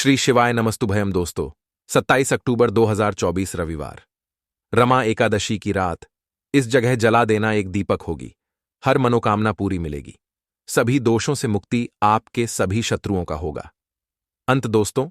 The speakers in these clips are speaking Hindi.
श्री शिवाय नमस्तुभयम दोस्तों। 27 अक्टूबर 2024 रविवार, रमा एकादशी की रात। इस जगह जला देना एक दीपक होगी। हर मनोकामना पूरी मिलेगी। सभी दोषों से मुक्ति आपके सभी शत्रुओं का होगा। अंत दोस्तों,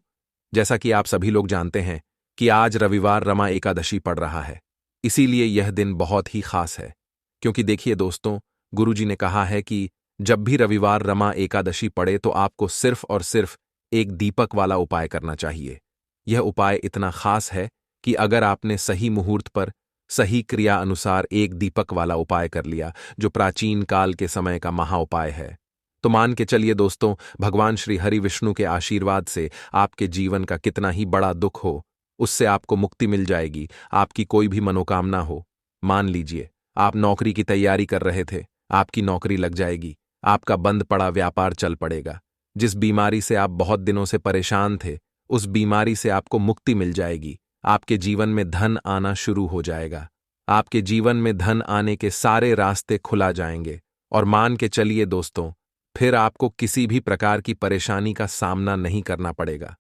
जैसा कि आप सभी लोग जानते हैं कि आज रविवार रमा एकादशी पड़ रहा है, इसीलिए यह दिन बहुत ही खास है। क्योंकि देखिए दोस्तों, गुरुजी ने कहा है कि जब भी रविवार रमा एकादशी पड़े तो आपको सिर्फ और सिर्फ एक दीपक वाला उपाय करना चाहिए। यह उपाय इतना खास है कि अगर आपने सही मुहूर्त पर सही क्रिया अनुसार एक दीपक वाला उपाय कर लिया, जो प्राचीन काल के समय का महा उपाय है, तो मान के चलिए दोस्तों, भगवान श्री हरि विष्णु के आशीर्वाद से आपके जीवन का कितना ही बड़ा दुख हो, उससे आपको मुक्ति मिल जाएगी। आपकी कोई भी मनोकामना हो, मान लीजिए आप नौकरी की तैयारी कर रहे थे, आपकी नौकरी लग जाएगी। आपका बंद पड़ा व्यापार चल पड़ेगा। जिस बीमारी से आप बहुत दिनों से परेशान थे, उस बीमारी से आपको मुक्ति मिल जाएगी। आपके जीवन में धन आना शुरू हो जाएगा। आपके जीवन में धन आने के सारे रास्ते खुला जाएंगे। और मान के चलिए दोस्तों, फिर आपको किसी भी प्रकार की परेशानी का सामना नहीं करना पड़ेगा।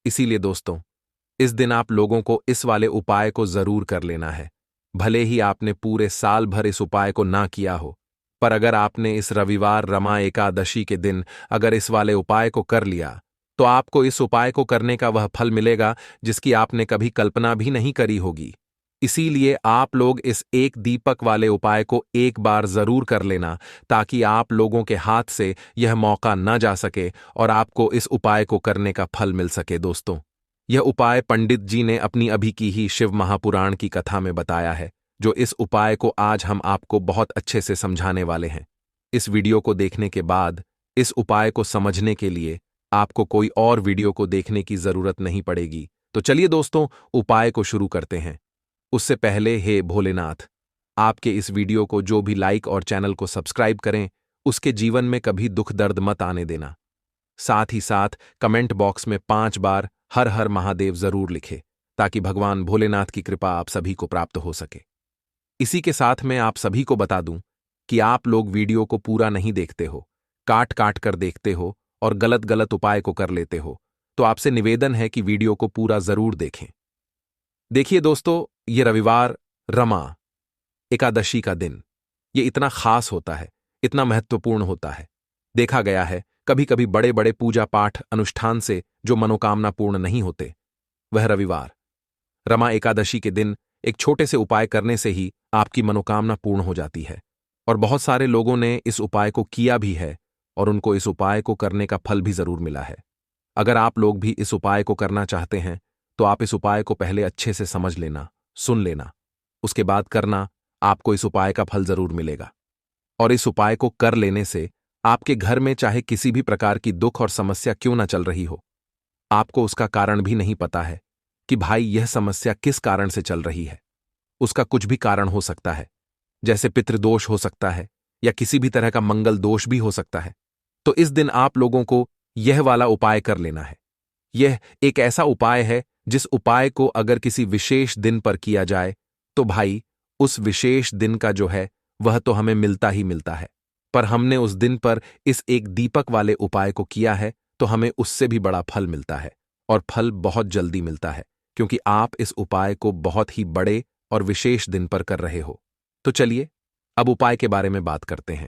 इसीलिए दोस्तों, इस दिन आप लोगों को इस वाले उपाय को जरूर कर लेना है। भले ही आपने पूरे साल भर इस उपाय को ना किया हो, पर अगर आपने इस रविवार रमा एकादशी के दिन अगर इस वाले उपाय को कर लिया, तो आपको इस उपाय को करने का वह फल मिलेगा जिसकी आपने कभी कल्पना भी नहीं करी होगी। इसीलिए आप लोग इस एक दीपक वाले उपाय को एक बार जरूर कर लेना, ताकि आप लोगों के हाथ से यह मौका न जा सके और आपको इस उपाय को करने का फल मिल सके। दोस्तों, यह उपाय पंडित जी ने अपनी अभी की ही शिव महापुराण की कथा में बताया है, जो इस उपाय को आज हम आपको बहुत अच्छे से समझाने वाले हैं। इस वीडियो को देखने के बाद इस उपाय को समझने के लिए आपको कोई और वीडियो को देखने की जरूरत नहीं पड़ेगी। तो चलिए दोस्तों, उपाय को शुरू करते हैं। उससे पहले हे भोलेनाथ, आपके इस वीडियो को जो भी लाइक और चैनल को सब्सक्राइब करें, उसके जीवन में कभी दुख दर्द मत आने देना। साथ ही साथ कमेंट बॉक्स में 5 बार हर हर महादेव जरूर लिखे, ताकि भगवान भोलेनाथ की कृपा आप सभी को प्राप्त हो सके। इसी के साथ मैं आप सभी को बता दूं कि आप लोग वीडियो को पूरा नहीं देखते हो, काट काट कर देखते हो और गलत गलत उपाय को कर लेते हो। तो आपसे निवेदन है कि वीडियो को पूरा जरूर देखें। देखिए दोस्तों, ये रविवार रमा एकादशी का दिन, ये इतना खास होता है, इतना महत्वपूर्ण होता है। देखा गया है कभी कभी बड़े बड़े पूजा पाठ अनुष्ठान से जो मनोकामना पूर्ण नहीं होते, वह रविवार रमा एकादशी के दिन एक छोटे से उपाय करने से ही आपकी मनोकामना पूर्ण हो जाती है। और बहुत सारे लोगों ने इस उपाय को किया भी है और उनको इस उपाय को करने का फल भी जरूर मिला है। अगर आप लोग भी इस उपाय को करना चाहते हैं, तो आप इस उपाय को पहले अच्छे से समझ लेना, सुन लेना, उसके बाद करना। आपको इस उपाय का फल जरूर मिलेगा। और इस उपाय को कर लेने से आपके घर में चाहे किसी भी प्रकार की दुख और समस्या क्यों ना चल रही हो, आपको उसका कारण भी नहीं पता है कि भाई यह समस्या किस कारण से चल रही है। उसका कुछ भी कारण हो सकता है, जैसे पितृदोष हो सकता है या किसी भी तरह का मंगल दोष भी हो सकता है। तो इस दिन आप लोगों को यह वाला उपाय कर लेना है। यह एक ऐसा उपाय है जिस उपाय को अगर किसी विशेष दिन पर किया जाए, तो भाई उस विशेष दिन का जो है वह तो हमें मिलता ही मिलता है। पर हमने उस दिन पर इस एक दीपक वाले उपाय को किया है, तो हमें उससे भी बड़ा फल मिलता है। और फल बहुत जल्दी मिलता है, क्योंकि आप इस उपाय को बहुत ही बड़े और विशेष दिन पर कर रहे हो। तो चलिए अब उपाय के बारे में बात करते हैं।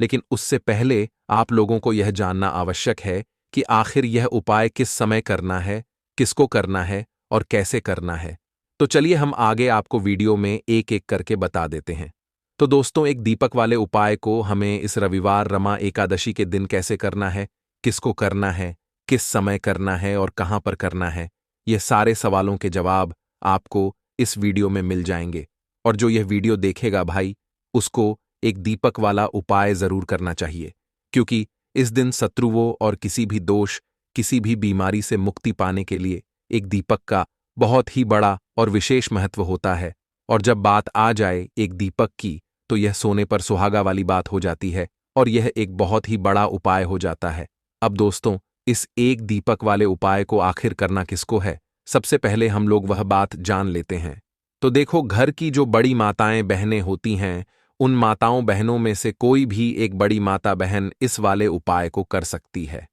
लेकिन उससे पहले आप लोगों को यह जानना आवश्यक है कि आखिर यह उपाय किस समय करना है, किसको करना है और कैसे करना है। तो चलिए हम आगे आपको वीडियो में एक एक करके बता देते हैं। तो दोस्तों, एक दीपक वाले उपाय को हमें इस रविवार रमा एकादशी के दिन कैसे करना है, किसको करना है, किस समय करना है और कहां पर करना है, यह सारे सवालों के जवाब आपको इस वीडियो में मिल जाएंगे। और जो यह वीडियो देखेगा भाई, उसको एक दीपक वाला उपाय जरूर करना चाहिए, क्योंकि इस दिन शत्रुओं और किसी भी दोष, किसी भी बीमारी से मुक्ति पाने के लिए एक दीपक का बहुत ही बड़ा और विशेष महत्व होता है। और जब बात आ जाए एक दीपक की, तो यह सोने पर सुहागा वाली बात हो जाती है और यह एक बहुत ही बड़ा उपाय हो जाता है। अब दोस्तों, इस एक दीपक वाले उपाय को आखिर करना किसको है, सबसे पहले हम लोग वह बात जान लेते हैं। तो देखो, घर की जो बड़ी माताएं बहनें होती हैं, उन माताओं बहनों में से कोई भी एक बड़ी माता बहन इस वाले उपाय को कर सकती है।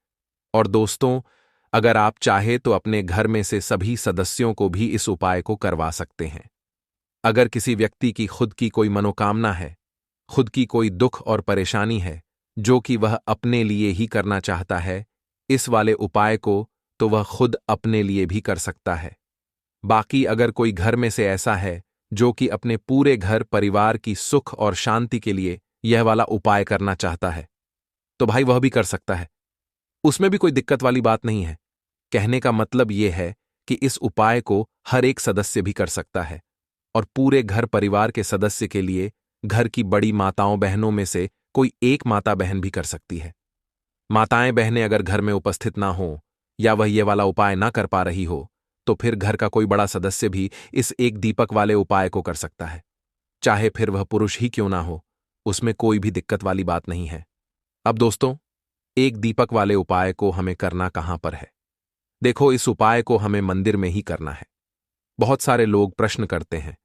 और दोस्तों, अगर आप चाहे तो अपने घर में से सभी सदस्यों को भी इस उपाय को करवा सकते हैं। अगर किसी व्यक्ति की खुद की कोई मनोकामना है, खुद की कोई दुख और परेशानी है, जो कि वह अपने लिए ही करना चाहता है, इस वाले उपाय को तो वह खुद अपने लिए भी कर सकता है। बाकी अगर कोई घर में से ऐसा है जो कि अपने पूरे घर परिवार की सुख और शांति के लिए यह वाला उपाय करना चाहता है, तो भाई वह भी कर सकता है। उसमें भी कोई दिक्कत वाली बात नहीं है। कहने का मतलब यह है कि इस उपाय को हर एक सदस्य भी कर सकता है और पूरे घर परिवार के सदस्य के लिए घर की बड़ी माताओं बहनों में से कोई एक माता बहन भी कर सकती है। माताएं बहनें अगर घर में उपस्थित ना हो या वह ये वाला उपाय ना कर पा रही हो, तो फिर घर का कोई बड़ा सदस्य भी इस एक दीपक वाले उपाय को कर सकता है, चाहे फिर वह पुरुष ही क्यों ना हो। उसमें कोई भी दिक्कत वाली बात नहीं है। अब दोस्तों, एक दीपक वाले उपाय को हमें करना कहां पर है? देखो, इस उपाय को हमें मंदिर में ही करना है। बहुत सारे लोग प्रश्न करते हैं,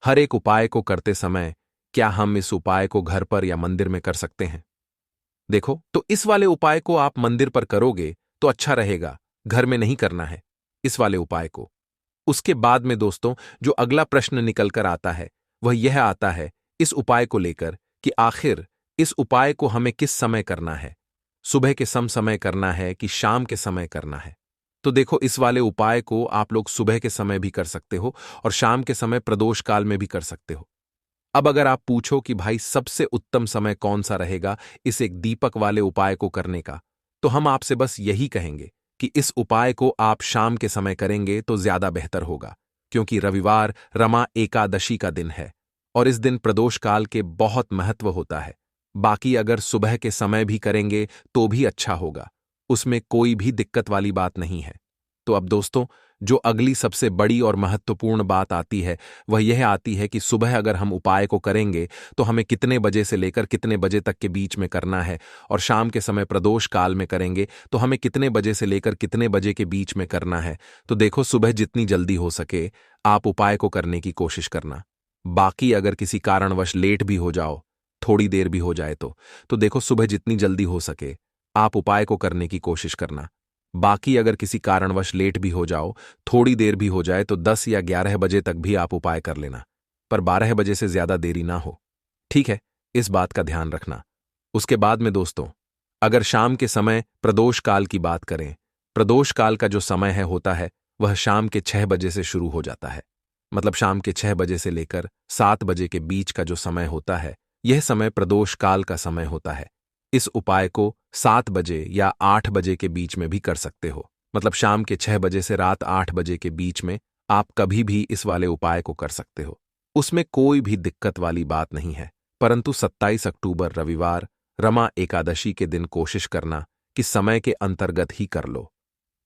हर एक उपाय को करते समय क्या हम इस उपाय को घर पर या मंदिर में कर सकते हैं? देखो, तो इस वाले उपाय को आप मंदिर पर करोगे तो अच्छा रहेगा, घर में नहीं करना है इस वाले उपाय को। उसके बाद में दोस्तों, जो अगला प्रश्न निकल कर आता है वह यह आता है इस उपाय को लेकर कि आखिर इस उपाय को हमें किस समय करना है, सुबह के समय करना है कि शाम के समय करना है? तो देखो, इस वाले उपाय को आप लोग सुबह के समय भी कर सकते हो और शाम के समय प्रदोष काल में भी कर सकते हो। अब अगर आप पूछो कि भाई सबसे उत्तम समय कौन सा रहेगा इस एक दीपक वाले उपाय को करने का, तो हम आपसे बस यही कहेंगे कि इस उपाय को आप शाम के समय करेंगे तो ज्यादा बेहतर होगा, क्योंकि रविवार रमा एकादशी का दिन है और इस दिन प्रदोष काल के बहुत महत्व होता है। बाकी अगर सुबह के समय भी करेंगे तो भी अच्छा होगा, उसमें कोई भी दिक्कत वाली बात नहीं है। तो अब दोस्तों, जो अगली सबसे बड़ी और महत्वपूर्ण बात आती है वह यह आती है कि सुबह अगर हम उपाय को करेंगे तो हमें कितने बजे से लेकर कितने बजे तक के बीच में करना है, और शाम के समय प्रदोष काल में करेंगे तो हमें कितने बजे से लेकर कितने बजे के बीच में करना है। तो देखो, सुबह जितनी जल्दी हो सके आप उपाय को करने की कोशिश करना। बाकी अगर किसी कारणवश लेट भी हो जाओ, थोड़ी देर भी हो जाए तो देखो, सुबह जितनी जल्दी हो सके आप उपाय को करने की कोशिश करना। बाकी अगर किसी कारणवश लेट भी हो जाओ, थोड़ी देर भी हो जाए, तो 10 या 11 बजे तक भी आप उपाय कर लेना, पर 12 बजे से ज्यादा देरी ना हो। ठीक है, इस बात का ध्यान रखना। उसके बाद में दोस्तों, अगर शाम के समय प्रदोष काल की बात करें, प्रदोष काल का जो समय है होता है वह शाम के 6 बजे से शुरू हो जाता है। मतलब शाम के 6 बजे से लेकर 7 बजे के बीच का जो समय होता है, यह समय प्रदोष काल का समय होता है। इस उपाय को 7 बजे या 8 बजे के बीच में भी कर सकते हो। मतलब शाम के 6 बजे से रात 8 बजे के बीच में आप कभी भी इस वाले उपाय को कर सकते हो, उसमें कोई भी दिक्कत वाली बात नहीं है। परंतु 27 अक्टूबर रविवार रमा एकादशी के दिन कोशिश करना कि समय के अंतर्गत ही कर लो।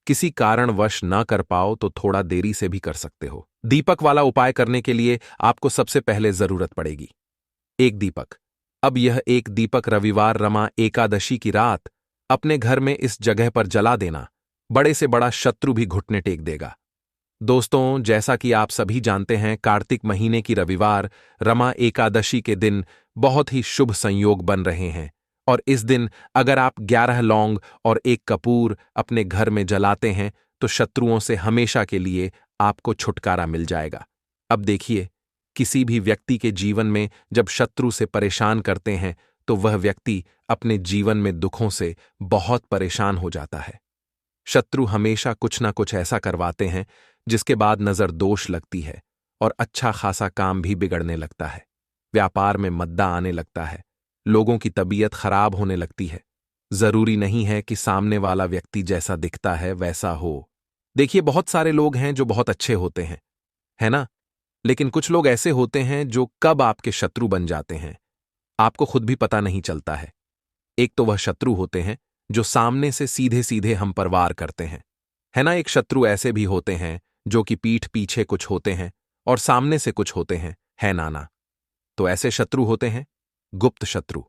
किसी कारणवश ना कर पाओ तो थोड़ा देरी से भी कर सकते हो। दीपक वाला उपाय करने के लिए आपको सबसे पहले जरूरत पड़ेगी एक दीपक। अब यह एक दीपक रविवार रमा एकादशी की रात अपने घर में इस जगह पर जला देना, बड़े से बड़ा शत्रु भी घुटने टेक देगा। दोस्तों, जैसा कि आप सभी जानते हैं, कार्तिक महीने की रविवार रमा एकादशी के दिन बहुत ही शुभ संयोग बन रहे हैं और इस दिन अगर आप 11 लौंग और एक कपूर अपने घर में जलाते हैं तो शत्रुओं से हमेशा के लिए आपको छुटकारा मिल जाएगा। अब देखिए, किसी भी व्यक्ति के जीवन में जब शत्रु से परेशान करते हैं तो वह व्यक्ति अपने जीवन में दुखों से बहुत परेशान हो जाता है। शत्रु हमेशा कुछ ना कुछ ऐसा करवाते हैं जिसके बाद नजर दोष लगती है और अच्छा खासा काम भी बिगड़ने लगता है। व्यापार में मद्दा आने लगता है, लोगों की तबीयत खराब होने लगती है। जरूरी नहीं है कि सामने वाला व्यक्ति जैसा दिखता है वैसा हो। देखिए, बहुत सारे लोग हैं जो बहुत अच्छे होते हैं, है ना? लेकिन कुछ लोग ऐसे होते हैं जो कब आपके शत्रु बन जाते हैं आपको खुद भी पता नहीं चलता है। एक तो वह शत्रु होते हैं जो सामने से सीधे सीधे हम पर वार करते हैं, है ना? एक शत्रु ऐसे भी होते हैं जो कि पीठ पीछे कुछ होते हैं और सामने से कुछ होते हैं, है नाना? तो ऐसे शत्रु होते हैं गुप्त शत्रु,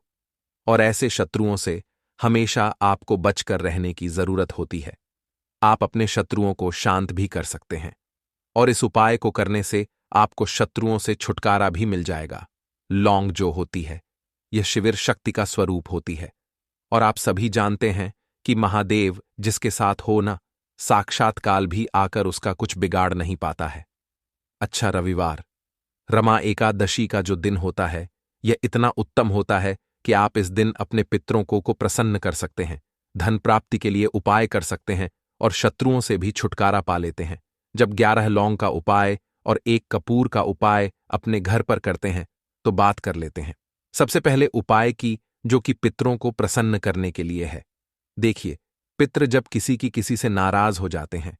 और ऐसे शत्रुओं से हमेशा आपको बचकर रहने की जरूरत होती है। आप अपने शत्रुओं को शांत भी कर सकते हैं और इस उपाय को करने से आपको शत्रुओं से छुटकारा भी मिल जाएगा। लौंग जो होती है यह शिविर शक्ति का स्वरूप होती है और आप सभी जानते हैं कि महादेव जिसके साथ हो ना, साक्षात काल भी आकर उसका कुछ बिगाड़ नहीं पाता है। अच्छा, रविवार रमा एकादशी का जो दिन होता है, यह इतना उत्तम होता है कि आप इस दिन अपने पितरों को प्रसन्न कर सकते हैं, धन प्राप्ति के लिए उपाय कर सकते हैं और शत्रुओं से भी छुटकारा पा लेते हैं। जब 11 लौंग का उपाय और 1 कपूर का उपाय अपने घर पर करते हैं तो बात कर लेते हैं। सबसे पहले उपाय की, जो कि पितरों को प्रसन्न करने के लिए है। देखिए, पितृ जब किसी से नाराज हो जाते हैं,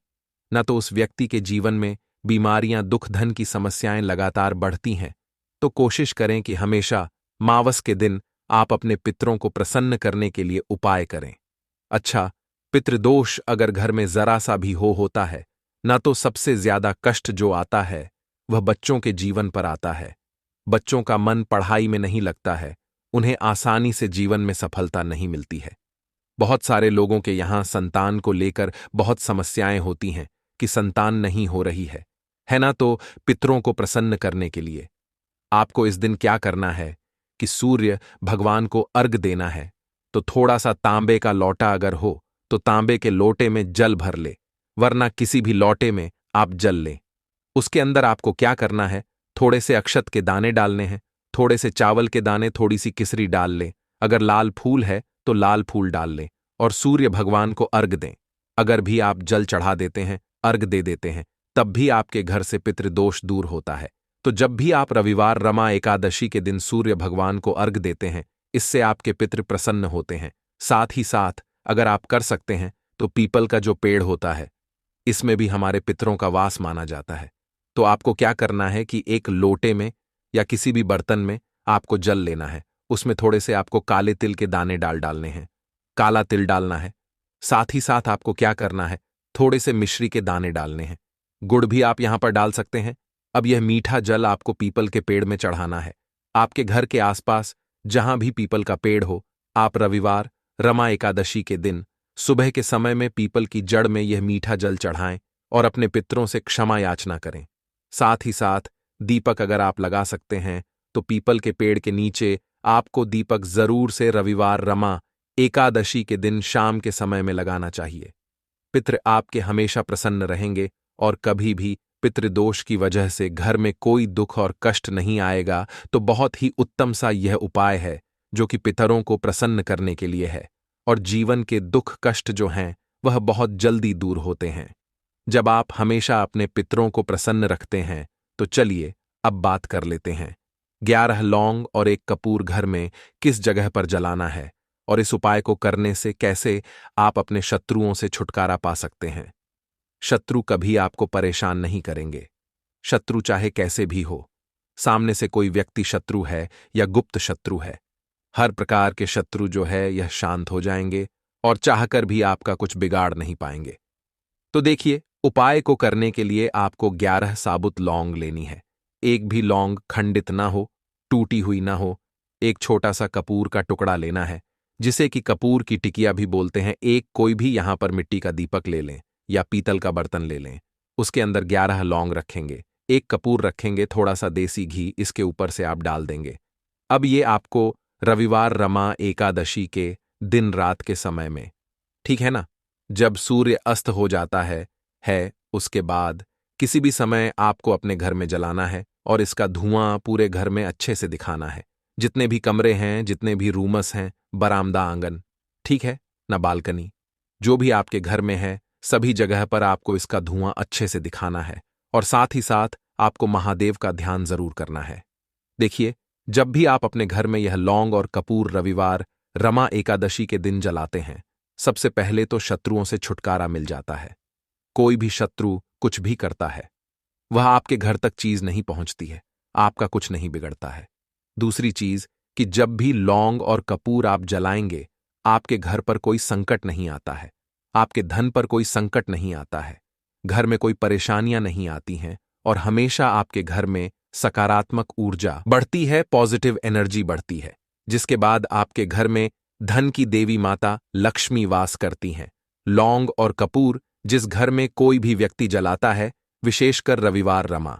न तो उस व्यक्ति के जीवन में बीमारियां, दुख, धन की समस्याएं लगातार बढ़ती हैं, तो कोशिश करें कि हमेशा मावस के दिन आप अपने पितरों को प्रसन्न करने के लिए उपाय करें। अच्छा, पितृदोष अगर घर में जरा सा भी होता है, ना तो सबसे ज्यादा कष्ट जो आता है वह बच्चों के जीवन पर आता है। बच्चों का मन पढ़ाई में नहीं लगता है, उन्हें आसानी से जीवन में सफलता नहीं मिलती है। बहुत सारे लोगों के यहां संतान को लेकर बहुत समस्याएं होती हैं कि संतान नहीं हो रही है ना। तो पितरों को प्रसन्न करने के लिए आपको इस दिन क्या करना है कि सूर्य भगवान को अर्घ देना है। तो थोड़ा सा तांबे का लोटा अगर हो तो तांबे के लोटे में जल भर ले, वरना किसी भी लोटे में आप जल लें। उसके अंदर आपको क्या करना है, थोड़े से अक्षत के दाने डालने हैं, थोड़े से चावल के दाने, थोड़ी सी किसरी डाल लें। अगर लाल फूल है तो लाल फूल डाल लें और सूर्य भगवान को अर्घ दें। अगर भी आप जल चढ़ा देते हैं, अर्घ दे देते हैं, तब भी आपके घर से पितृदोष दूर होता है। तो जब भी आप रविवार रमा एकादशी के दिन सूर्य भगवान को अर्घ देते हैं, इससे आपके पितृ प्रसन्न होते हैं। साथ ही साथ अगर आप कर सकते हैं तो पीपल का जो पेड़ होता है, इसमें भी हमारे पितरों का वास माना जाता है। तो आपको क्या करना है कि एक लोटे में या किसी भी बर्तन में आपको जल लेना है, उसमें थोड़े से आपको काले तिल के दाने डालने हैं, काला तिल डालना है। साथ ही साथ आपको क्या करना है, थोड़े से मिश्री के दाने डालने हैं, गुड़ भी आप यहां पर डाल सकते हैं। अब यह मीठा जल आपको पीपल के पेड़ में चढ़ाना है। आपके घर के आसपास जहां भी पीपल का पेड़ हो, आप रविवार रमा एकादशी के दिन सुबह के समय में पीपल की जड़ में यह मीठा जल चढ़ाएं और अपने पितरों से क्षमा याचना करें। साथ ही साथ दीपक अगर आप लगा सकते हैं तो पीपल के पेड़ के नीचे आपको दीपक जरूर से रविवार रमा एकादशी के दिन शाम के समय में लगाना चाहिए। पितृ आपके हमेशा प्रसन्न रहेंगे और कभी भी पितृदोष की वजह से घर में कोई दुख और कष्ट नहीं आएगा। तो बहुत ही उत्तम सा यह उपाय है जो कि पितरों को प्रसन्न करने के लिए है, और जीवन के दुख कष्ट जो हैं वह बहुत जल्दी दूर होते हैं जब आप हमेशा अपने पितरों को प्रसन्न रखते हैं। तो चलिए अब बात कर लेते हैं 11 लौंग और 1 कपूर घर में किस जगह पर जलाना है और इस उपाय को करने से कैसे आप अपने शत्रुओं से छुटकारा पा सकते हैं। शत्रु कभी आपको परेशान नहीं करेंगे, शत्रु चाहे कैसे भी हो। सामने से कोई व्यक्ति शत्रु है या गुप्त शत्रु है, हर प्रकार के शत्रु जो है यह शांत हो जाएंगे और चाहकर भी आपका कुछ बिगाड़ नहीं पाएंगे। तो देखिए, उपाय को करने के लिए आपको 11 साबुत लौंग लेनी है। एक भी लौंग खंडित ना हो, टूटी हुई ना हो। एक छोटा सा कपूर का टुकड़ा लेना है, जिसे कि कपूर की टिकिया भी बोलते हैं। एक कोई भी यहां पर मिट्टी का दीपक ले लें या पीतल का बर्तन ले लें, उसके अंदर 11 लौंग रखेंगे, 1 कपूर रखेंगे, थोड़ा सा देसी घी इसके ऊपर से आप डाल देंगे। अब ये आपको रविवार रमा एकादशी के दिन रात के समय में, ठीक है ना, जब सूर्य अस्त हो जाता है उसके बाद किसी भी समय आपको अपने घर में जलाना है और इसका धुआं पूरे घर में अच्छे से दिखाना है। जितने भी कमरे हैं, जितने भी रूमस हैं, बरामदा, आंगन, ठीक है ना, बालकनी, जो भी आपके घर में है, सभी जगह पर आपको इसका धुआं अच्छे से दिखाना है। और साथ ही साथ आपको महादेव का ध्यान जरूर करना है। देखिए, जब भी आप अपने घर में यह लौंग और कपूर रविवार रमा एकादशी के दिन जलाते हैं, सबसे पहले तो शत्रुओं से छुटकारा मिल जाता है। कोई भी शत्रु कुछ भी करता है, वह आपके घर तक चीज नहीं पहुंचती है, आपका कुछ नहीं बिगड़ता है। दूसरी चीज कि जब भी लौंग और कपूर आप जलाएंगे, आपके घर पर कोई संकट नहीं आता है, आपके धन पर कोई संकट नहीं आता है, घर में कोई परेशानियां नहीं आती हैं और हमेशा आपके घर में सकारात्मक ऊर्जा बढ़ती है, पॉजिटिव एनर्जी बढ़ती है, जिसके बाद आपके घर में धन की देवी माता लक्ष्मी वास करती हैं। लौंग और कपूर जिस घर में कोई भी व्यक्ति जलाता है, विशेषकर रविवार रमा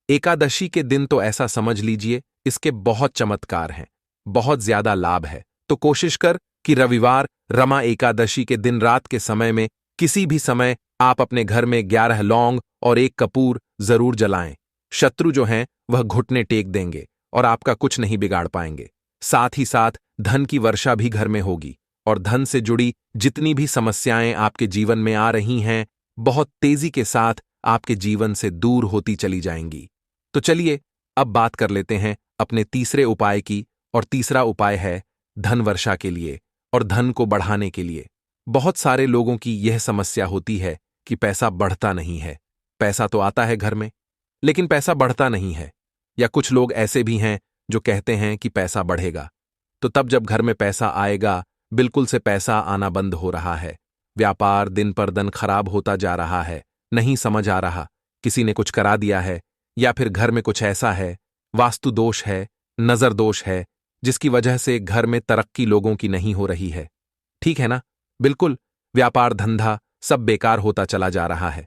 एकादशी के दिन, तो ऐसा समझ लीजिए इसके बहुत चमत्कार हैं, बहुत ज्यादा लाभ है। तो कोशिश कर कि रविवार रमा एकादशी के दिन रात के समय में किसी भी समय आप अपने घर में 11 लौंग और 1 कपूर जरूर जलाएं। शत्रु जो हैं वह घुटने टेक देंगे और आपका कुछ नहीं बिगाड़ पाएंगे। साथ ही साथ धन की वर्षा भी घर में होगी और धन से जुड़ी जितनी भी समस्याएं आपके जीवन में आ रही हैं, बहुत तेजी के साथ आपके जीवन से दूर होती चली जाएंगी। तो चलिए अब बात कर लेते हैं अपने तीसरे उपाय की, और तीसरा उपाय है धन वर्षा के लिए और धन को बढ़ाने के लिए। बहुत सारे लोगों की यह समस्या होती है कि पैसा बढ़ता नहीं है। पैसा तो आता है घर में, लेकिन पैसा बढ़ता नहीं है। या कुछ लोग ऐसे भी हैं जो कहते हैं कि पैसा बढ़ेगा। तो तब जब घर में पैसा आएगा, बिल्कुल से पैसा आना बंद हो रहा है। व्यापार दिन पर दिन खराब होता जा रहा है, नहीं समझ आ रहा, किसी ने कुछ करा दिया है, या फिर घर में कुछ ऐसा है, वास्तु दोष है, नजर दोष है, जिसकी वजह से घर में तरक्की लोगों की नहीं हो रही है। ठीक है ना? बिल्कुल, व्यापार धंधा सब बेकार होता चला जा रहा है।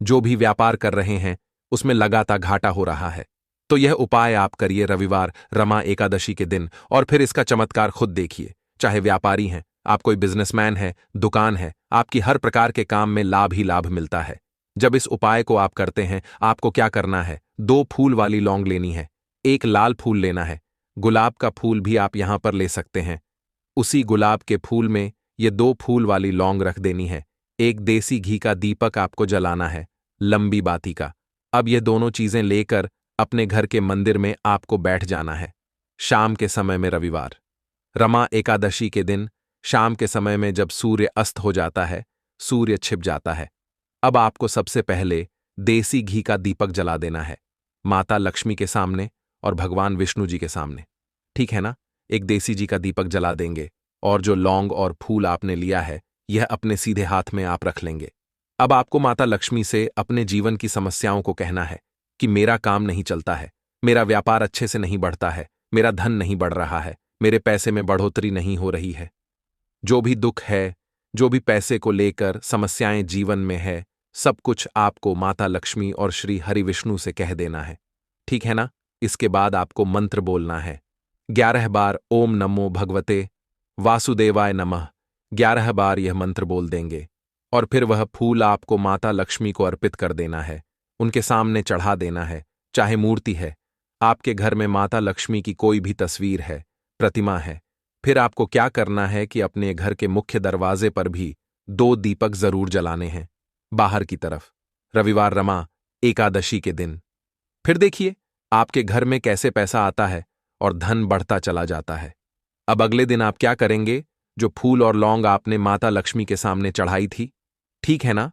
जो भी व्यापार कर रहे हैं उसमें लगातार घाटा हो रहा है। तो यह उपाय आप करिए रविवार रमा एकादशी के दिन, और फिर इसका चमत्कार खुद देखिए। चाहे व्यापारी हैं, आप कोई बिजनेसमैन है, दुकान है, आपकी हर प्रकार के काम में लाभ ही लाभ मिलता है। जब इस उपाय को आप करते हैं, आपको क्या करना है, 2 फूल वाली लौंग लेनी है, 1 लाल फूल लेना है, गुलाब का फूल भी आप यहां पर ले सकते हैं। उसी गुलाब के फूल में ये 2 फूल वाली लौंग रख देनी है। 1 देसी घी का दीपक आपको जलाना है, लंबी बाती का। अब ये दोनों चीजें लेकर अपने घर के मंदिर में आपको बैठ जाना है। शाम के समय में रविवार रमा एकादशी के दिन शाम के समय में जब सूर्य अस्त हो जाता है, सूर्य छिप जाता है, अब आपको सबसे पहले देसी घी का दीपक जला देना है, माता लक्ष्मी के सामने और भगवान विष्णु जी के सामने। ठीक है ना? एक देसी जी का दीपक जला देंगे और जो लौंग और फूल आपने लिया है यह अपने सीधे हाथ में आप रख लेंगे। अब आपको माता लक्ष्मी से अपने जीवन की समस्याओं को कहना है कि मेरा काम नहीं चलता है, मेरा व्यापार अच्छे से नहीं बढ़ता है, मेरा धन नहीं बढ़ रहा है, मेरे पैसे में बढ़ोतरी नहीं हो रही है। जो भी दुख है, जो भी पैसे को लेकर समस्याएं जीवन में है, सब कुछ आपको माता लक्ष्मी और श्री हरि विष्णु से कह देना है। ठीक है ना? इसके बाद आपको मंत्र बोलना है 11 बार, ओम नमो भगवते वासुदेवाय नमः। 11 बार यह मंत्र बोल देंगे और फिर वह फूल आपको माता लक्ष्मी को अर्पित कर देना है, उनके सामने चढ़ा देना है। चाहे मूर्ति है, आपके घर में माता लक्ष्मी की कोई भी तस्वीर है, प्रतिमा है, फिर आपको क्या करना है कि अपने घर के मुख्य दरवाजे पर भी 2 दीपक जरूर जलाने हैं, बाहर की तरफ, रविवार रमा एकादशी के दिन। फिर देखिए आपके घर में कैसे पैसा आता है और धन बढ़ता चला जाता है। अब अगले दिन आप क्या करेंगे? जो फूल और लौंग आपने माता लक्ष्मी के सामने चढ़ाई थी, ठीक है ना?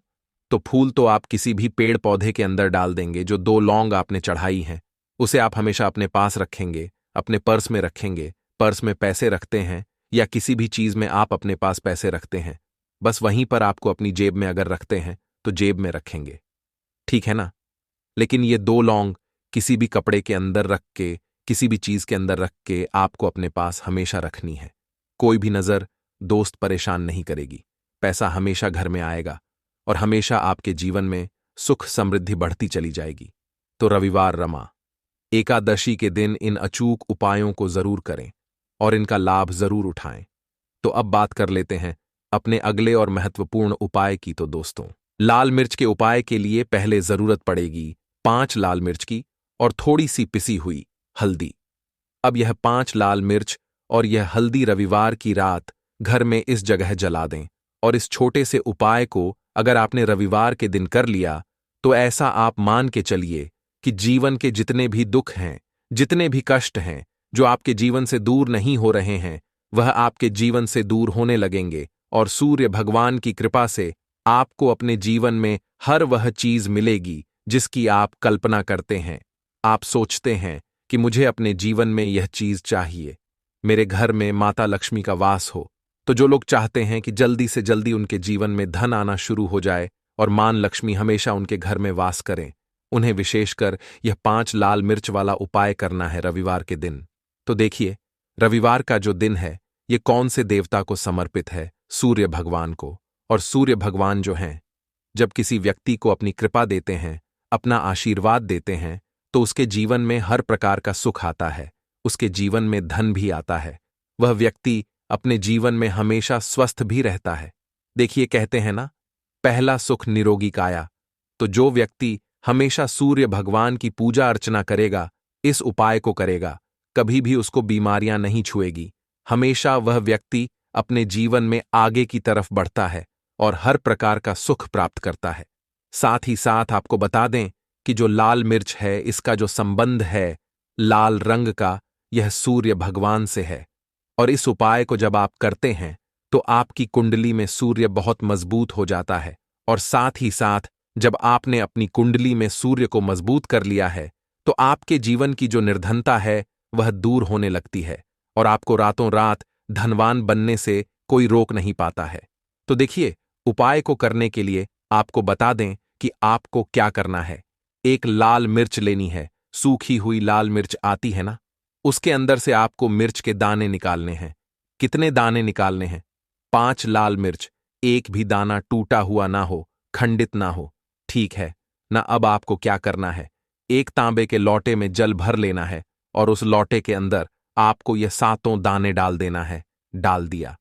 तो फूल तो आप किसी भी पेड़ पौधे के अंदर डाल देंगे। जो 2 लौंग आपने चढ़ाई हैं उसे आप हमेशा अपने पास रखेंगे, अपने पर्स में रखेंगे। पर्स में पैसे रखते हैं या किसी भी चीज में आप अपने पास पैसे रखते हैं, बस वहीं पर आपको अपनी जेब में अगर रखते हैं तो जेब में रखेंगे। ठीक है ना? लेकिन ये 2 लौंग किसी भी कपड़े के अंदर रख के, किसी भी चीज के अंदर रख के आपको अपने पास हमेशा रखनी है। कोई भी नजर, दोस्त परेशान नहीं करेगी। पैसा हमेशा घर में आएगा और हमेशा आपके जीवन में सुख समृद्धि बढ़ती चली जाएगी। तो रविवार रमा एकादशी के दिन इन अचूक उपायों को जरूर करें और इनका लाभ जरूर उठाएं। तो अब बात कर लेते हैं अपने अगले और महत्वपूर्ण उपाय की। तो दोस्तों, लाल मिर्च के उपाय के लिए पहले जरूरत पड़ेगी 5 लाल मिर्च की और थोड़ी सी पिसी हुई हल्दी। अब यह 5 लाल मिर्च और यह हल्दी रविवार की रात घर में इस जगह जला दें। और इस छोटे से उपाय को अगर आपने रविवार के दिन कर लिया तो ऐसा आप मान के चलिए कि जीवन के जितने भी दुख हैं, जितने भी कष्ट हैं जो आपके जीवन से दूर नहीं हो रहे हैं, वह आपके जीवन से दूर होने लगेंगे और सूर्य भगवान की कृपा से आपको अपने जीवन में हर वह चीज मिलेगी जिसकी आप कल्पना करते हैं। आप सोचते हैं कि मुझे अपने जीवन में यह चीज चाहिए, मेरे घर में माता लक्ष्मी का वास हो। तो जो लोग चाहते हैं कि जल्दी से जल्दी उनके जीवन में धन आना शुरू हो जाए और मां लक्ष्मी हमेशा उनके घर में वास करें, उन्हें विशेषकर यह 5 लाल मिर्च वाला उपाय करना है रविवार के दिन। तो देखिए, रविवार का जो दिन है ये कौन से देवता को समर्पित है? सूर्य भगवान को। और सूर्य भगवान जो हैं, जब किसी व्यक्ति को अपनी कृपा देते हैं, अपना आशीर्वाद देते हैं, तो उसके जीवन में हर प्रकार का सुख आता है, उसके जीवन में धन भी आता है, वह व्यक्ति अपने जीवन में हमेशा स्वस्थ भी रहता है। देखिए, कहते हैं ना, पहला सुख निरोगी काया। तो जो व्यक्ति हमेशा सूर्य भगवान की पूजा अर्चना करेगा, इस उपाय को करेगा, कभी भी उसको बीमारियां नहीं छुएगी। हमेशा वह व्यक्ति अपने जीवन में आगे की तरफ बढ़ता है और हर प्रकार का सुख प्राप्त करता है। साथ ही साथ आपको बता दें कि जो लाल मिर्च है, इसका जो संबंध है लाल रंग का, यह सूर्य भगवान से है। और इस उपाय को जब आप करते हैं तो आपकी कुंडली में सूर्य बहुत मजबूत हो जाता है। और साथ ही साथ जब आपने अपनी कुंडली में सूर्य को मजबूत कर लिया है तो आपके जीवन की जो निर्धनता है वह दूर होने लगती है और आपको रातों रात धनवान बनने से कोई रोक नहीं पाता है। तो देखिए, उपाय को करने के लिए आपको बता दें कि आपको क्या करना है। एक लाल मिर्च लेनी है, सूखी हुई लाल मिर्च आती है ना, उसके अंदर से आपको मिर्च के दाने निकालने हैं। कितने दाने निकालने हैं? 5 लाल मिर्च, एक भी दाना टूटा हुआ ना हो, खंडित ना हो। ठीक है ना। अब आपको क्या करना है, एक तांबे के लोटे में जल भर लेना है और उस लोटे के अंदर आपको यह 7 दाने डाल देना है। डाल दिया,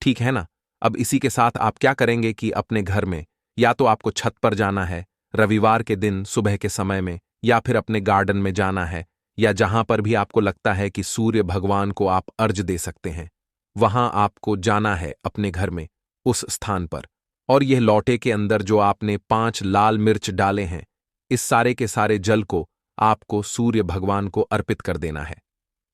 ठीक है ना। अब इसी के साथ आप क्या करेंगे कि अपने घर में या तो आपको छत पर जाना है रविवार के दिन सुबह के समय में, या फिर अपने गार्डन में जाना है, या जहां पर भी आपको लगता है कि सूर्य भगवान को आप अर्घ्य दे सकते हैं, वहां आपको जाना है अपने घर में उस स्थान पर। और यह लोटे के अंदर जो आपने 5 लाल मिर्च डाले हैं, इस सारे के सारे जल को आपको सूर्य भगवान को अर्पित कर देना है।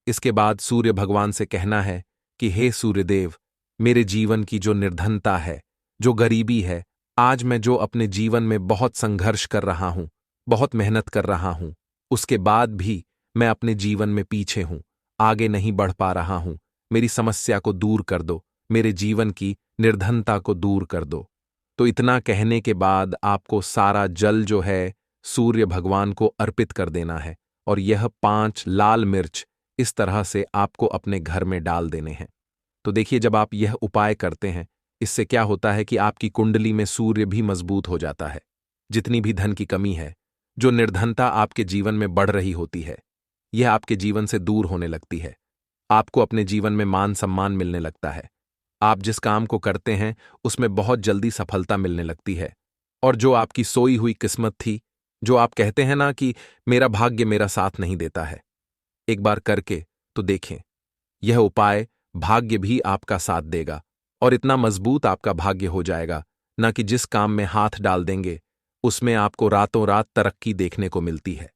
इसके बाद सूर्य भगवान से कहना है कि हे सूर्यदेव, मेरे जीवन की जो निर्धनता है, जो गरीबी है, आज मैं जो अपने जीवन में बहुत संघर्ष कर रहा हूं, बहुत मेहनत कर रहा हूं, उसके बाद भी मैं अपने जीवन में पीछे हूं, आगे नहीं बढ़ पा रहा हूं। मेरी समस्या को दूर कर दो, मेरे जीवन की निर्धनता को दूर कर दो। तो इतना कहने के बाद आपको सारा जल जो है सूर्य भगवान को अर्पित कर देना है और यह 5 लाल मिर्च इस तरह से आपको अपने घर में डाल देने हैं। तो देखिए, जब आप यह उपाय करते हैं, इससे क्या होता है कि आपकी कुंडली में सूर्य भी मजबूत हो जाता है। जितनी भी धन की कमी है, जो निर्धनता आपके जीवन में बढ़ रही होती है, यह आपके जीवन से दूर होने लगती है। आपको अपने जीवन में मान सम्मान मिलने लगता है। आप जिस काम को करते हैं उसमें बहुत जल्दी सफलता मिलने लगती है। और जो आपकी सोई हुई किस्मत थी, जो आप कहते हैं ना कि मेरा भाग्य मेरा साथ नहीं देता है, एक बार करके तो देखें, यह उपाय भाग्य भी आपका साथ देगा और इतना मजबूत आपका भाग्य हो जाएगा ना कि जिस काम में हाथ डाल देंगे उसमें आपको रातों रात तरक्की देखने को मिलती है।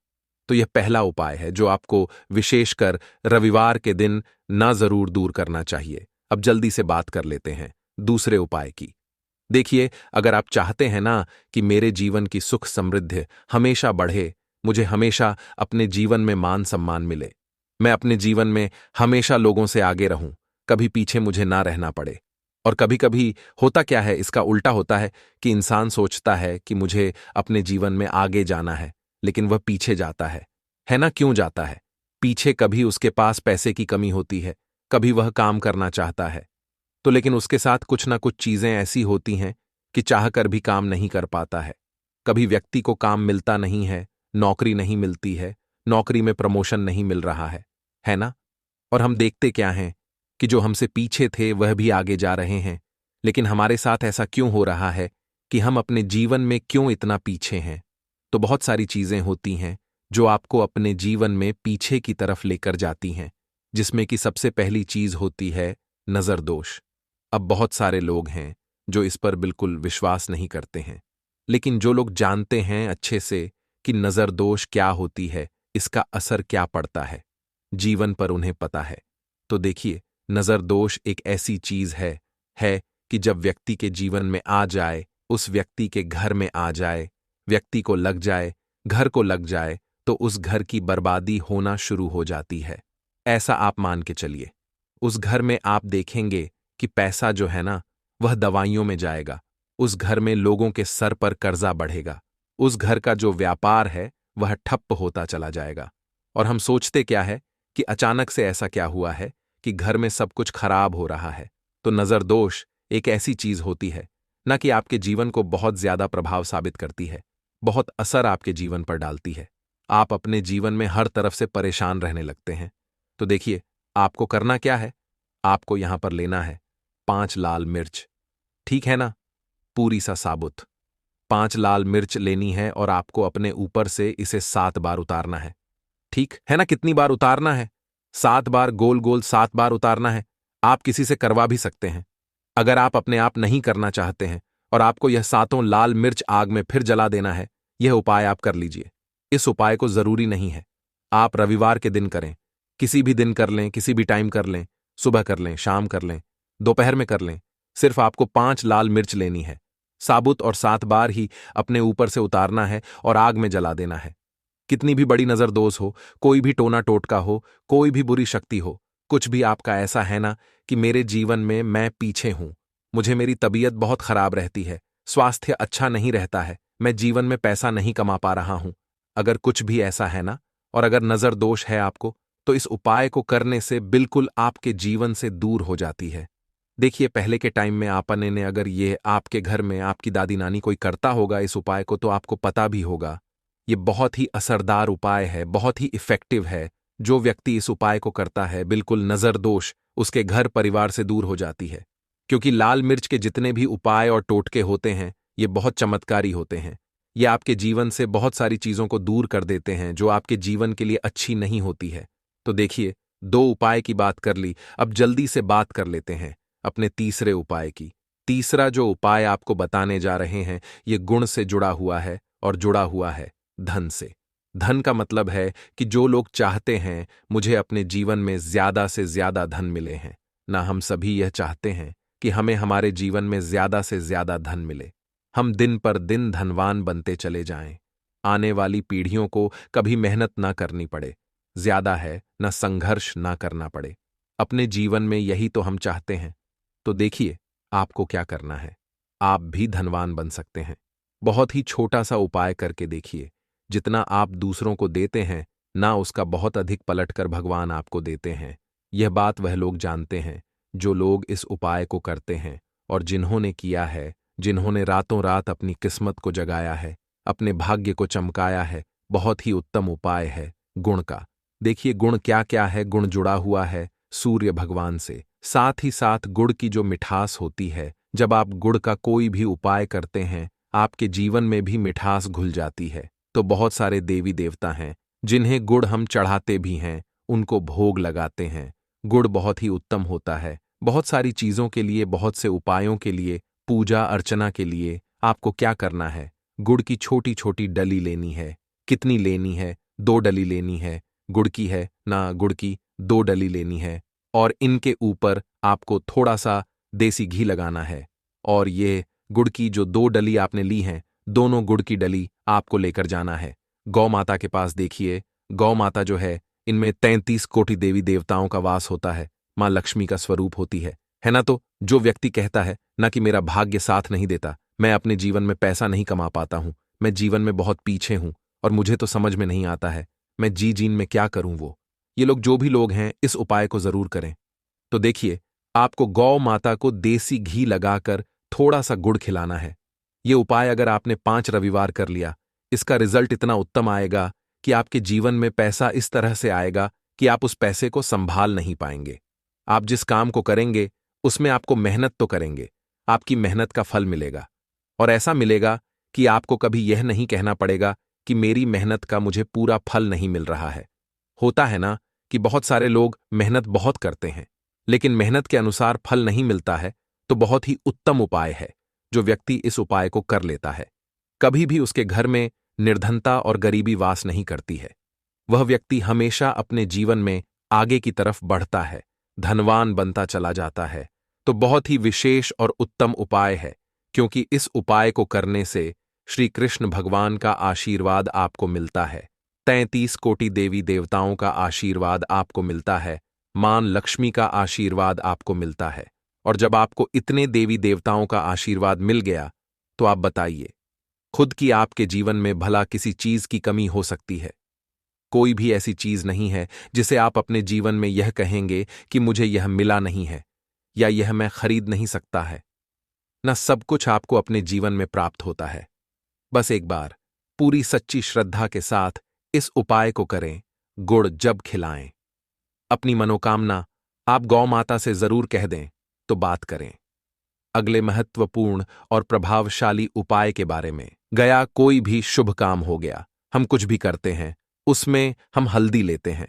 तो यह पहला उपाय है जो आपको विशेषकर रविवार के दिन ना जरूर दूर करना चाहिए। अब जल्दी से बात कर लेते हैं दूसरे उपाय की। देखिए, अगर आप चाहते हैं ना कि मेरे जीवन की सुख समृद्धि हमेशा बढ़े, मुझे हमेशा अपने जीवन में मान सम्मान मिले, मैं अपने जीवन में हमेशा लोगों से आगे रहूं, कभी पीछे मुझे ना रहना पड़े। और कभी कभी होता क्या है, इसका उल्टा होता है कि इंसान सोचता है कि मुझे अपने जीवन में आगे जाना है, लेकिन वह पीछे जाता है ना। क्यों जाता है पीछे? कभी उसके पास पैसे की कमी होती है, कभी वह काम करना चाहता है तो लेकिन उसके साथ कुछ ना कुछ चीजें ऐसी होती हैं कि चाहकर भी काम नहीं कर पाता है। कभी व्यक्ति को काम मिलता नहीं है, नौकरी नहीं मिलती है, नौकरी में प्रमोशन नहीं मिल रहा है ना। और हम देखते क्या हैं कि जो हमसे पीछे थे वह भी आगे जा रहे हैं। लेकिन हमारे साथ ऐसा क्यों हो रहा है कि हम अपने जीवन में क्यों इतना पीछे हैं? तो बहुत सारी चीजें होती हैं जो आपको अपने जीवन में पीछे की तरफ लेकर जाती हैं, जिसमें कि सबसे पहली चीज होती है नजर दोष। अब बहुत सारे लोग हैं जो इस पर बिल्कुल विश्वास नहीं करते हैं, लेकिन जो लोग जानते हैं अच्छे से कि नजर दोष क्या होती है, इसका असर क्या पड़ता है जीवन पर, उन्हें पता है। तो देखिए, नजर दोष एक ऐसी चीज है कि जब व्यक्ति के जीवन में आ जाए, उस व्यक्ति के घर में आ जाए, व्यक्ति को लग जाए, घर को लग जाए, तो उस घर की बर्बादी होना शुरू हो जाती है। ऐसा आप मान के चलिए, उस घर में आप देखेंगे कि पैसा जो है ना वह दवाइयों में जाएगा, उस घर में लोगों के सर पर कर्जा बढ़ेगा, उस घर का जो व्यापार है वह ठप्प होता चला जाएगा। और हम सोचते क्या है कि अचानक से ऐसा क्या हुआ है कि घर में सब कुछ खराब हो रहा है। तो नजर दोष एक ऐसी चीज होती है ना कि आपके जीवन को बहुत ज्यादा प्रभाव साबित करती है, बहुत असर आपके जीवन पर डालती है। आप अपने जीवन में हर तरफ से परेशान रहने लगते हैं। तो देखिए, आपको करना क्या है, आपको यहां पर लेना है 5 लाल मिर्च, ठीक है ना, पूरी सा साबुत। 5 लाल मिर्च लेनी है और आपको अपने ऊपर से इसे 7 बार उतारना है। ठीक है ना? कितनी बार उतारना है? 7 बार, गोल गोल 7 बार उतारना है। आप किसी से करवा भी सकते हैं। अगर आप अपने आप नहीं करना चाहते हैं और आपको यह 7 लाल मिर्च आग में फिर जला देना है, यह उपाय आप कर लीजिए। इस उपाय को जरूरी नहीं है आप रविवार के दिन करें, किसी भी दिन कर लें, किसी भी टाइम कर लें, सुबह कर लें, शाम कर लें, दोपहर में कर लें। सिर्फ आपको 5 लाल मिर्च लेनी है, साबुत, और 7 बार ही अपने ऊपर से उतारना है और आग में जला देना है। कितनी भी बड़ी नजरदोष हो, कोई भी टोना टोटका हो, कोई भी बुरी शक्ति हो, कुछ भी आपका ऐसा है ना कि मेरे जीवन में मैं पीछे हूं, मुझे मेरी तबीयत बहुत खराब रहती है, स्वास्थ्य अच्छा नहीं रहता है, मैं जीवन में पैसा नहीं कमा पा रहा हूं, अगर कुछ भी ऐसा है ना, और अगर नजर दोष है आपको, तो इस उपाय को करने से बिल्कुल आपके जीवन से दूर हो जाती है। देखिए, पहले के टाइम में आपने ने अगर ये आपके घर में आपकी दादी नानी कोई करता होगा इस उपाय को, तो आपको पता भी होगा ये बहुत ही असरदार उपाय है, बहुत ही इफेक्टिव है। जो व्यक्ति इस उपाय को करता है, बिल्कुल नजर दोष उसके घर परिवार से दूर हो जाती है। क्योंकि लाल मिर्च के जितने भी उपाय और टोटके होते हैं, ये बहुत चमत्कारी होते हैं। ये आपके जीवन से बहुत सारी चीजों को दूर कर देते हैं जो आपके जीवन के लिए अच्छी नहीं होती है। तो देखिए, 2 उपाय की बात कर ली, अब जल्दी से बात कर लेते हैं अपने तीसरे उपाय की। तीसरा जो उपाय आपको बताने जा रहे हैं, ये गुण से जुड़ा हुआ है और जुड़ा हुआ है धन से। धन का मतलब है कि जो लोग चाहते हैं मुझे अपने जीवन में ज्यादा से ज्यादा धन मिले हैं, ना हम सभी यह चाहते हैं कि हमें हमारे जीवन में ज्यादा से ज्यादा धन मिले, हम दिन पर दिन धनवान बनते चले जाएं, आने वाली पीढ़ियों को कभी मेहनत ना करनी पड़े, ज्यादा है ना संघर्ष ना करना पड़े। अपने जीवन में यही तो हम चाहते हैं। तो देखिए, आपको क्या करना है, आप भी धनवान बन सकते हैं। बहुत ही छोटा सा उपाय करके देखिए। जितना आप दूसरों को देते हैं ना, उसका बहुत अधिक पलटकर भगवान आपको देते हैं। यह बात वह लोग जानते हैं जो लोग इस उपाय को करते हैं और जिन्होंने किया है, जिन्होंने रातों रात अपनी किस्मत को जगाया है, अपने भाग्य को चमकाया है। बहुत ही उत्तम उपाय है गुण का। देखिए, गुण क्या क्या है। गुण जुड़ा हुआ है सूर्य भगवान से, साथ ही साथ गुड़ की जो मिठास होती है, जब आप गुड़ का कोई भी उपाय करते हैं, आपके जीवन में भी मिठास घुल जाती है। तो बहुत सारे देवी देवता हैं जिन्हें गुड़ हम चढ़ाते भी हैं, उनको भोग लगाते हैं। गुड़ बहुत ही उत्तम होता है बहुत सारी चीजों के लिए, बहुत से उपायों के लिए, पूजा अर्चना के लिए। आपको क्या करना है, गुड़ की छोटी छोटी डली लेनी है। कितनी लेनी है? 2 डली लेनी है। गुड़ की है ना, गुड़ की 2 डली लेनी है। और इनके ऊपर आपको थोड़ा सा देसी घी लगाना है। और ये गुड़ की जो 2 डली आपने ली हैं, दोनों गुड़ की डली आपको लेकर जाना है गौ माता के पास। देखिए, गौ माता जो है, इनमें 33 कोटि देवी देवताओं का वास होता है, मां लक्ष्मी का स्वरूप होती है ना। तो जो व्यक्ति कहता है ना कि मेरा भाग्य साथ नहीं देता, मैं अपने जीवन में पैसा नहीं कमा पाता हूं, मैं जीवन में बहुत पीछे हूं और मुझे तो समझ में नहीं आता है, मैं जी जीन में क्या करूं, ये लोग जो भी लोग हैं, इस उपाय को जरूर करें। तो देखिए, आपको गौ माता को देसी घी लगाकर थोड़ा सा गुड़ खिलाना है। ये उपाय अगर आपने 5 रविवार कर लिया, इसका रिजल्ट इतना उत्तम आएगा कि आपके जीवन में पैसा इस तरह से आएगा कि आप उस पैसे को संभाल नहीं पाएंगे। आप जिस काम को करेंगे उसमें आपको मेहनत तो करेंगे, आपकी मेहनत का फल मिलेगा, और ऐसा मिलेगा कि आपको कभी यह नहीं कहना पड़ेगा कि मेरी मेहनत का मुझे पूरा फल नहीं मिल रहा है। होता है ना कि बहुत सारे लोग मेहनत बहुत करते हैं लेकिन मेहनत के अनुसार फल नहीं मिलता है। तो बहुत ही उत्तम उपाय है जो व्यक्ति इस उपाय को कर लेता है, कभी भी उसके घर में निर्धनता और गरीबी वास नहीं करती है। वह व्यक्ति हमेशा अपने जीवन में आगे की तरफ बढ़ता है, धनवान बनता चला जाता है। तो बहुत ही विशेष और उत्तम उपाय है, क्योंकि इस उपाय को करने से श्री कृष्ण भगवान का आशीर्वाद आपको मिलता है, 33 कोटि देवी देवताओं का आशीर्वाद आपको मिलता है, मां लक्ष्मी का आशीर्वाद आपको मिलता है। और जब आपको इतने देवी देवताओं का आशीर्वाद मिल गया, तो आप बताइए, खुद की आपके जीवन में भला किसी चीज की कमी हो सकती है? कोई भी ऐसी चीज नहीं है जिसे आप अपने जीवन में यह कहेंगे कि मुझे यह मिला नहीं है या यह मैं खरीद नहीं सकता है। न सब कुछ आपको अपने जीवन में प्राप्त होता है। बस एक बार पूरी सच्ची श्रद्धा के साथ इस उपाय को करें, गुड़ जब खिलाएं। अपनी मनोकामना आप गौ माता से जरूर कह दें तो बात करें। अगले महत्वपूर्ण और प्रभावशाली उपाय के बारे में गया कोई भी शुभ काम हो गया, हम कुछ भी करते हैं, उसमें हम हल्दी लेते हैं,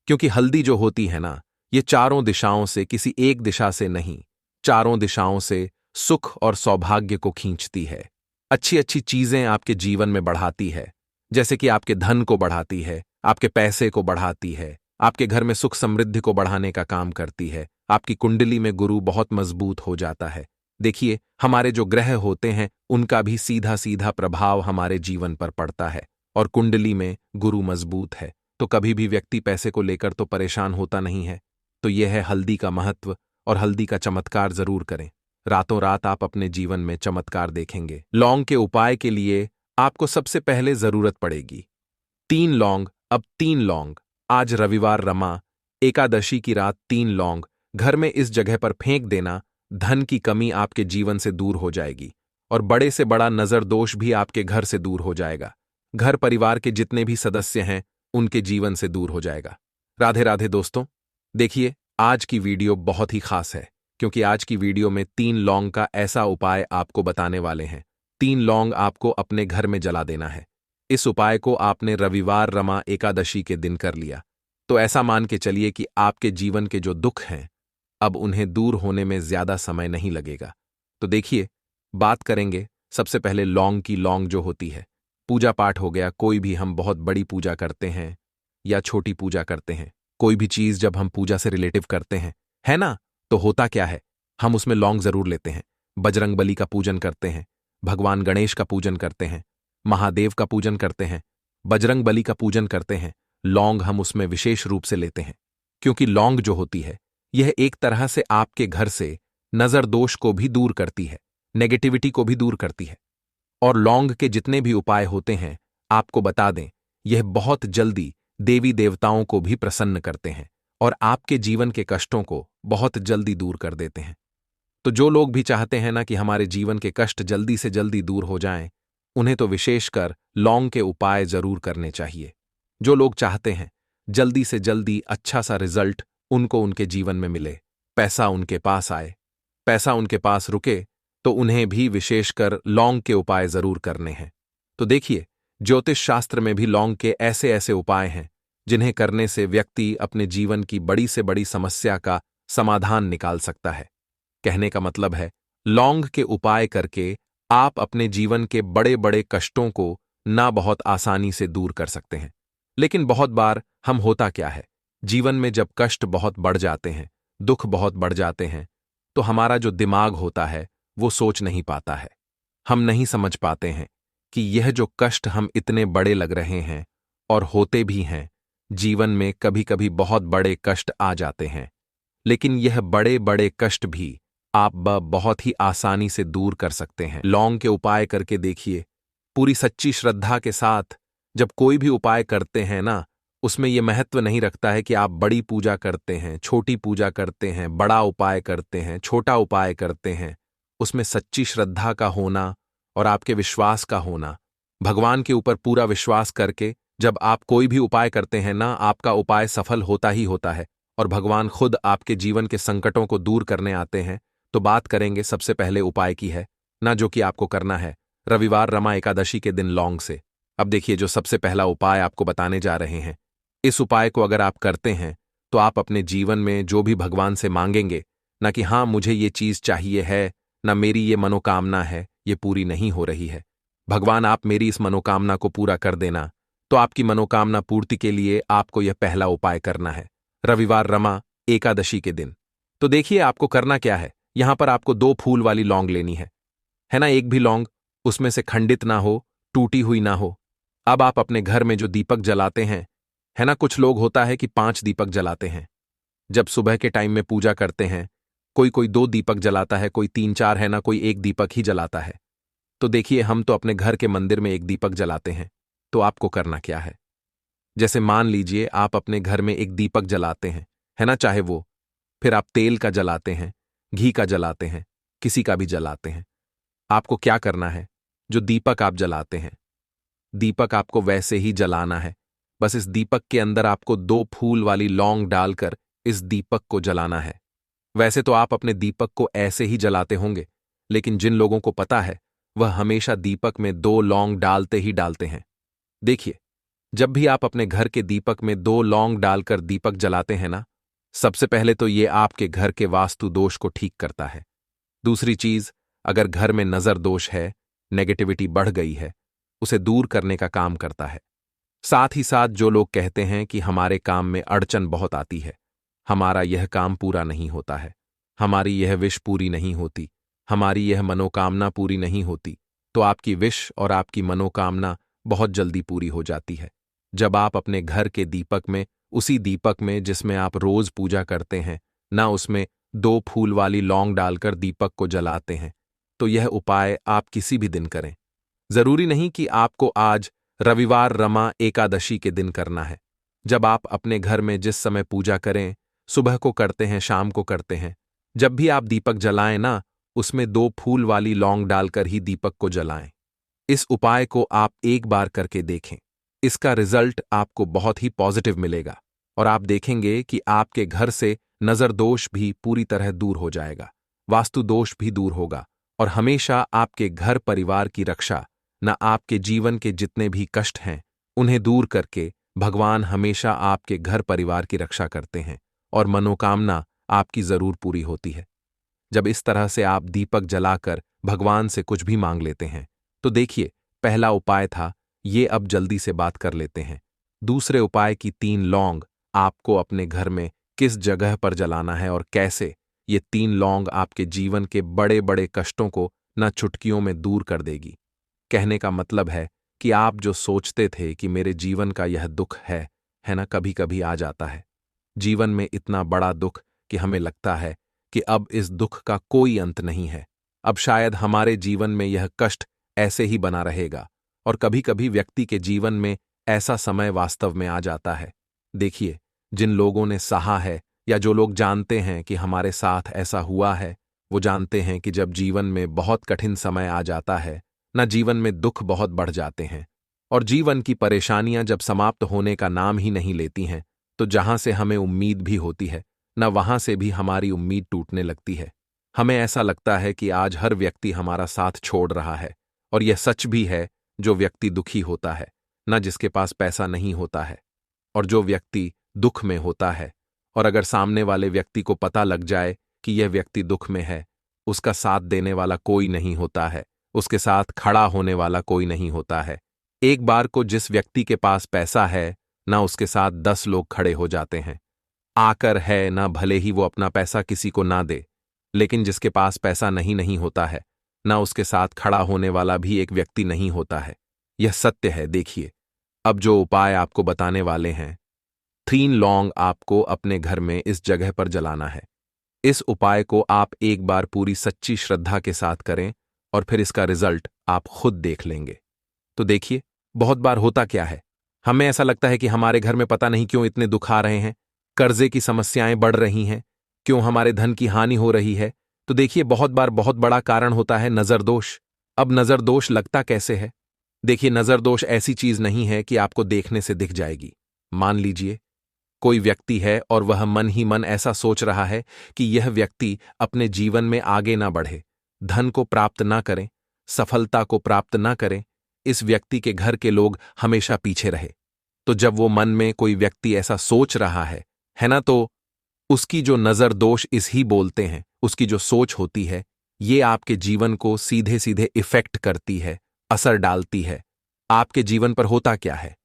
क्योंकि हल्दी जो होती है ना, ये चारों दिशाओं से, किसी एक दिशा से नहीं, चारों दिशाओं से सुख और सौभाग्य को खींचती है। अच्छी अच्छी चीजें आपके जीवन में बढ़ाती है, जैसे कि आपके धन को बढ़ाती है, आपके पैसे को बढ़ाती है, आपके घर में सुख समृद्धि को बढ़ाने का काम करती है। आपकी कुंडली में गुरु बहुत मजबूत हो जाता है। देखिए, हमारे जो ग्रह होते हैं उनका भी सीधा सीधा प्रभाव हमारे जीवन पर पड़ता है, और कुंडली में गुरु मजबूत है तो कभी भी व्यक्ति पैसे को लेकर तो परेशान होता नहीं है। तो यह है हल्दी का महत्व, और हल्दी का चमत्कार जरूर करें। रातों रात आप अपने जीवन में चमत्कार देखेंगे। लौंग के उपाय के लिए आपको सबसे पहले जरूरत पड़ेगी 3 लौंग। अब 3 लौंग, आज रविवार रमा एकादशी की रात 3 लौंग घर में इस जगह पर फेंक देना। धन की कमी आपके जीवन से दूर हो जाएगी, और बड़े से बड़ा नजर दोष भी आपके घर से दूर हो जाएगा। घर परिवार के जितने भी सदस्य हैं उनके जीवन से दूर हो जाएगा। राधे राधे दोस्तों। देखिए, आज की वीडियो बहुत ही खास है, क्योंकि आज की वीडियो में 3 लौंग का ऐसा उपाय आपको बताने वाले हैं। 3 लौंग आपको अपने घर में जला देना है। इस उपाय को आपने रविवार रमा एकादशी के दिन कर लिया तो ऐसा मान के चलिए कि आपके जीवन के जो दुख हैं अब उन्हें दूर होने में ज्यादा समय नहीं लगेगा। तो देखिए, बात करेंगे सबसे पहले लौंग की। लौंग जो होती है, पूजा पाठ हो गया, कोई भी हम बहुत बड़ी पूजा करते हैं या छोटी पूजा करते हैं, कोई भी चीज जब हम पूजा से रिलेटिव करते हैं, है ना, तो होता क्या है, हम उसमें लौंग जरूर लेते हैं। बजरंग बली का पूजन करते हैं, भगवान गणेश का पूजन करते हैं, महादेव का पूजन करते हैं, बजरंग बली का पूजन करते हैं, लौंग हम उसमें विशेष रूप से लेते हैं, क्योंकि लौंग जो होती है यह एक तरह से आपके घर से नजर दोष को भी दूर करती है, नेगेटिविटी को भी दूर करती है। और लौंग के जितने भी उपाय होते हैं आपको बता दें, यह बहुत जल्दी देवी देवताओं को भी प्रसन्न करते हैं और आपके जीवन के कष्टों को बहुत जल्दी दूर कर देते हैं। तो जो लोग भी चाहते हैं ना कि हमारे जीवन के कष्ट जल्दी से जल्दी दूर हो जाएं, उन्हें तो विशेषकर लौंग के उपाय जरूर करने चाहिए। जो लोग चाहते हैं जल्दी से जल्दी अच्छा सा रिजल्ट उनको उनके जीवन में मिले, पैसा उनके पास आए, पैसा उनके पास रुके, तो उन्हें भी विशेषकर लौंग के उपाय जरूर करने हैं। तो देखिए, ज्योतिष शास्त्र में भी लौंग के ऐसे ऐसे उपाय हैं जिन्हें करने से व्यक्ति अपने जीवन की बड़ी से बड़ी समस्या का समाधान निकाल सकता है। कहने का मतलब है, लौंग के उपाय करके आप अपने जीवन के बड़े बड़े कष्टों को ना बहुत आसानी से दूर कर सकते हैं। लेकिन बहुत बार हम होता क्या है, जीवन में जब कष्ट बहुत बढ़ जाते हैं, दुख बहुत बढ़ जाते हैं, तो हमारा जो दिमाग होता है वो सोच नहीं पाता है। हम नहीं समझ पाते हैं कि यह जो कष्ट हम इतने बड़े लग रहे हैं और होते भी हैं, जीवन में कभी कभी बहुत बड़े कष्ट आ जाते हैं, लेकिन यह बड़े बड़े कष्ट भी आप बहुत ही आसानी से दूर कर सकते हैं। लौंग के उपाय करके देखिए, पूरी सच्ची श्रद्धा के साथ जब कोई भी उपाय करते हैं ना, उसमें यह महत्व नहीं रखता है कि आप बड़ी पूजा करते हैं, छोटी पूजा करते हैं, बड़ा उपाय करते हैं, छोटा उपाय करते हैं। उसमें सच्ची श्रद्धा का होना और आपके विश्वास का होना, भगवान के ऊपर पूरा विश्वास करके जब आप कोई भी उपाय करते हैं ना, आपका उपाय सफल होता ही होता है और भगवान खुद आपके जीवन के संकटों को दूर करने आते हैं। तो बात करेंगे सबसे पहले उपाय की है ना, जो कि आपको करना है रविवार रमा एकादशी के दिन लौंग से। अब देखिए, जो सबसे पहला उपाय आपको बताने जा रहे हैं, इस उपाय को अगर आप करते हैं तो आप अपने जीवन में जो भी भगवान से मांगेंगे ना, कि हाँ मुझे ये चीज चाहिए है, ना मेरी ये मनोकामना है, ये पूरी नहीं हो रही है, भगवान आप मेरी इस मनोकामना को पूरा कर देना, तो आपकी मनोकामना पूर्ति के लिए आपको यह पहला उपाय करना है रविवार रमा एकादशी के दिन। तो देखिए, आपको करना क्या है, यहां पर आपको 2 फूल वाली लौंग लेनी है ना। एक भी लौंग उसमें से खंडित ना हो, टूटी हुई ना हो। अब आप अपने घर में जो दीपक जलाते हैं, है ना, कुछ लोग होता है कि 5 दीपक जलाते हैं। जब सुबह के टाइम में पूजा करते हैं, कोई कोई 2 दीपक जलाता है, कोई 3-4, है ना, कोई 1 दीपक ही जलाता है। तो देखिए, हम तो अपने घर के मंदिर में 1 दीपक जलाते हैं। तो आपको करना क्या है, जैसे मान लीजिए आप अपने घर में 1 दीपक जलाते हैं, है ना, चाहे वो फिर आप तेल का जलाते हैं, घी का जलाते हैं, किसी का भी जलाते हैं। आपको क्या करना है, जो दीपक आप जलाते हैं, दीपक आपको वैसे ही जलाना है। बस इस दीपक के अंदर आपको 2 फूल वाली लौंग डालकर इस दीपक को जलाना है। वैसे तो आप अपने दीपक को ऐसे ही जलाते होंगे, लेकिन जिन लोगों को पता है वह हमेशा दीपक में 2 लौंग डालते ही डालते हैं। देखिए, जब भी आप अपने घर के दीपक में 2 लौंग डालकर दीपक जलाते हैं ना, सबसे पहले तो ये आपके घर के वास्तु दोष को ठीक करता है। दूसरी चीज, अगर घर में नजर दोष है, नेगेटिविटी बढ़ गई है, उसे दूर करने का काम करता है। साथ ही साथ जो लोग कहते हैं कि हमारे काम में अड़चन बहुत आती है, हमारा यह काम पूरा नहीं होता है, हमारी यह विश पूरी नहीं होती, हमारी यह मनोकामना पूरी नहीं होती, तो आपकी विश और आपकी मनोकामना बहुत जल्दी पूरी हो जाती है। जब आप अपने घर के दीपक में, उसी दीपक में जिसमें आप रोज पूजा करते हैं, ना उसमें 2 फूल वाली लौंग डालकर दीपक को जलाते हैं, तो यह उपाय आप किसी भी दिन करें। जरूरी नहीं कि आपको आज रविवार रमा एकादशी के दिन करना है। जब आप अपने घर में जिस समय पूजा करें, सुबह को करते हैं, शाम को करते हैं, जब भी आप दीपक जलाएं ना, उसमें 2 फूल वाली लौंग डालकर ही दीपक को जलाएं। इस उपाय को आप एक बार करके देखें। इसका रिजल्ट आपको बहुत ही पॉजिटिव मिलेगा और आप देखेंगे कि आपके घर से नजर दोष भी पूरी तरह दूर हो जाएगा, वास्तु दोष भी दूर होगा और हमेशा आपके घर परिवार की रक्षा, न आपके जीवन के जितने भी कष्ट हैं उन्हें दूर करके भगवान हमेशा आपके घर परिवार की रक्षा करते हैं और मनोकामना आपकी जरूर पूरी होती है। जब इस तरह से आप दीपक जलाकर भगवान से कुछ भी मांग लेते हैं, तो देखिए, पहला उपाय था ये, अब जल्दी से बात कर लेते हैं। दूसरे उपाय की 3 लौंग आपको अपने घर में किस जगह पर जलाना है और कैसे। ये 3 लौंग आपके जीवन के बड़े बड़े कष्टों को न चुटकियों में दूर कर देगी। कहने का मतलब है कि आप जो सोचते थे कि मेरे जीवन का यह दुख है ना, कभी कभी आ जाता है जीवन में इतना बड़ा दुख कि हमें लगता है कि अब इस दुख का कोई अंत नहीं है, अब शायद हमारे जीवन में यह कष्ट ऐसे ही बना रहेगा। और कभी कभी व्यक्ति के जीवन में ऐसा समय वास्तव में आ जाता है। देखिए, जिन लोगों ने सहा है या जो लोग जानते हैं कि हमारे साथ ऐसा हुआ है, वो जानते हैं कि जब जीवन में बहुत कठिन समय आ जाता है ना, जीवन में दुख बहुत बढ़ जाते हैं और जीवन की परेशानियां जब समाप्त होने का नाम ही नहीं लेती हैं, तो जहां से हमें उम्मीद भी होती है न, वहां से भी हमारी उम्मीद टूटने लगती है। हमें ऐसा लगता है कि आज हर व्यक्ति हमारा साथ छोड़ रहा है और यह सच भी है। जो व्यक्ति दुखी होता है न, जिसके पास पैसा नहीं होता है, और जो व्यक्ति दुख में होता है, और अगर सामने वाले व्यक्ति को पता लग जाए कि यह व्यक्ति दुख में है, उसका साथ देने वाला कोई नहीं होता है, उसके साथ खड़ा होने वाला कोई नहीं होता है। एक बार को जिस व्यक्ति के पास पैसा है ना, उसके साथ 10 लोग खड़े हो जाते हैं। आकर है ना, भले ही वो अपना पैसा किसी को ना दे, लेकिन जिसके पास पैसा नहीं होता है ना, उसके साथ खड़ा होने वाला भी एक व्यक्ति नहीं होता है। यह सत्य है। देखिए, अब जो उपाय आपको बताने वाले हैं, 3 लौंग आपको अपने घर में इस जगह पर जलाना है। इस उपाय को आप एक बार पूरी सच्ची श्रद्धा के साथ करें और फिर इसका रिजल्ट आप खुद देख लेंगे। तो देखिए, बहुत बार होता क्या है, हमें ऐसा लगता है कि हमारे घर में पता नहीं क्यों इतने दुख आ रहे हैं, कर्जे की समस्याएं बढ़ रही हैं, क्यों हमारे धन की हानि हो रही है। तो देखिए, बहुत बार बहुत बड़ा कारण होता है नजर दोष। अब नजर दोष लगता कैसे है? देखिए, नजर दोष ऐसी चीज नहीं है कि आपको देखने से दिख जाएगी। मान लीजिए कोई व्यक्ति है और वह मन ही मन ऐसा सोच रहा है कि यह व्यक्ति अपने जीवन में आगे ना बढ़े, धन को प्राप्त ना करें, सफलता को प्राप्त ना करें, इस व्यक्ति के घर के लोग हमेशा पीछे रहे। तो जब वो मन में कोई व्यक्ति ऐसा सोच रहा है ना, तो उसकी जो नजर दोष इस ही बोलते हैं, उसकी जो सोच होती है, ये आपके जीवन को सीधे सीधे इफेक्ट करती है, असर डालती है। आपके जीवन पर होता क्या है,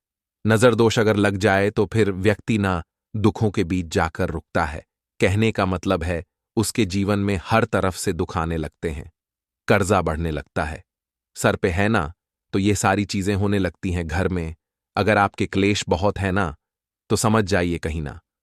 नजर दोष अगर लग जाए तो फिर व्यक्ति ना दुखों के बीच जाकर रुकता है। कहने का मतलब है उसके जीवन में हर तरफ से दुख आने लगते हैं, कर्जा बढ़ने लगता है, सर पे है ना, तो ये सारी चीजें होने लगती हैं घर में। अगर आपके क्लेश बहुत है ना, तो समझ जाइए कहीं ना